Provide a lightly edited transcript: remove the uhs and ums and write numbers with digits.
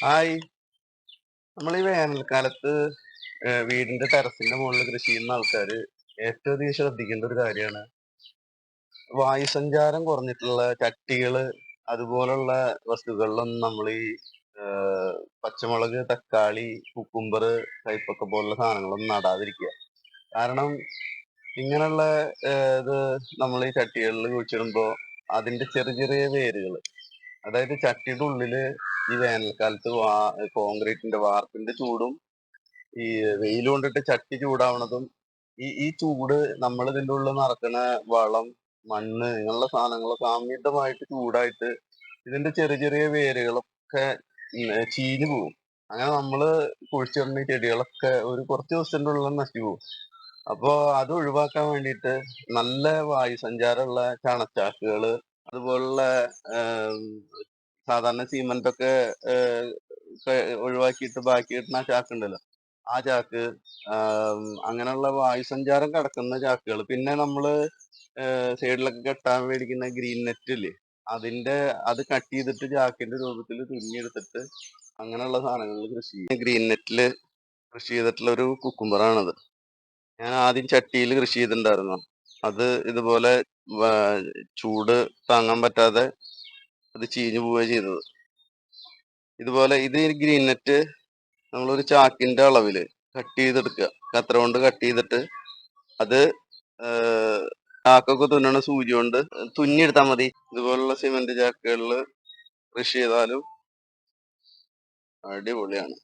Hi. നമ്മൾ ഈ വേനൽക്കാലത്ത് വീടിന്റെ ടെറസിന്റെ മുകളിൽ കൃഷി ചെയ്യുന്ന ആൾക്കാര് ഏറ്റവും അധികം ശ്രദ്ധിക്കേണ്ട ഒരു കാര്യമാണ് വായുസഞ്ചാരം കുറഞ്ഞിട്ടുള്ള ചട്ടികള് അതുപോലുള്ള വസ്തുക്കളിലൊന്നും നമ്മൾ ഈ പച്ചമുളക്, തക്കാളി, കുക്കുംബർ, കൈപ്പക്ക പോലുള്ള സാധനങ്ങളൊന്നും നടാതിരിക്കുക. കാരണം ഇങ്ങനെയുള്ള ഇത് നമ്മൾ ഈ ചട്ടികളിൽ കുഴിച്ചിടുമ്പോ അതിന്റെ ചെറിയ ചെറിയ വേരുകൾ, അതായത് ചട്ടിയുടെ ഉള്ളില് ഈ വേനൽക്കാലത്ത് കോൺക്രീറ്റിന്റെ വാർപ്പിന്റെ ചൂടും ഈ വെയിൽ കൊണ്ടിട്ട് ചട്ടി ചൂടാവണതും ഈ ചൂട് നമ്മൾ ഇതിന്റെ ഉള്ളിൽ നിറക്കണ വളം, മണ്ണ് ഇങ്ങനെയുള്ള സാധനങ്ങളൊക്കെ അമിതമായിട്ട് ചൂടായിട്ട് ഇതിന്റെ ചെറിയ ചെറിയ വേരുകളൊക്കെ ചീഞ്ഞു പോകും. അങ്ങനെ നമ്മള് കുഴിച്ചിടുന്ന ഈ ചെടികളൊക്കെ ഒരു കുറച്ച് ദിവസത്തിന്റെ ഉള്ളിൽ നശിച്ചു പോകും. അപ്പോ അത് ഒഴിവാക്കാൻ വേണ്ടിയിട്ട് നല്ല വായുസഞ്ചാരമുള്ള ചണച്ചാക്കുകള്, അതുപോലുള്ള സാധാരണ സിമന്റ് ഒക്കെ ഒഴിവാക്കിയിട്ട് ബാക്കി കിട്ടുന്ന ആ ചാക്ക് ഉണ്ടല്ലോ, ആ ചാക്ക്, അങ്ങനെയുള്ള വായുസഞ്ചാരം കടക്കുന്ന ചാക്കുകൾ. പിന്നെ നമ്മള് സൈഡിലൊക്കെ കെട്ടാൻ മേടിക്കുന്ന ഗ്രീൻ നെറ്റ് ഇല്ലേ, അത് കട്ട് ചെയ്തിട്ട് ചാക്കിന്റെ രൂപത്തിൽ തുന്നിയെടുത്തിട്ട് അങ്ങനെയുള്ള സാധനങ്ങളിൽ കൃഷി ചെയ്യും. ഗ്രീൻ നെറ്റില് കൃഷി ചെയ്തിട്ടുള്ള ഒരു കുക്കുംബറാണത്. ഞാൻ ആദ്യം ചട്ടിയിൽ കൃഷി ചെയ്തിട്ടുണ്ടായിരുന്നു. അത് ഇതുപോലെ ചൂട് താങ്ങാൻ പറ്റാതെ അത് ചീഞ്ഞു പോവുകയാണ് ചെയ്തത്. ഇതുപോലെ ഇത് ഗ്രീൻ നെറ്റ് നമ്മളൊരു ചാക്കിന്റെ അളവില് കട്ട് ചെയ്തെടുക്കുക, കത്ര കൊണ്ട് കട്ട് ചെയ്തിട്ട് അത് ചാക്കൊക്കെ തുന്നണ സൂചി കൊണ്ട് തുന്നിയെടുത്താൽ മതി. ഇതുപോലുള്ള സിമന്റ് ചാക്കുകളിൽ കൃഷി ചെയ്താലും അടിപൊളിയാണ്.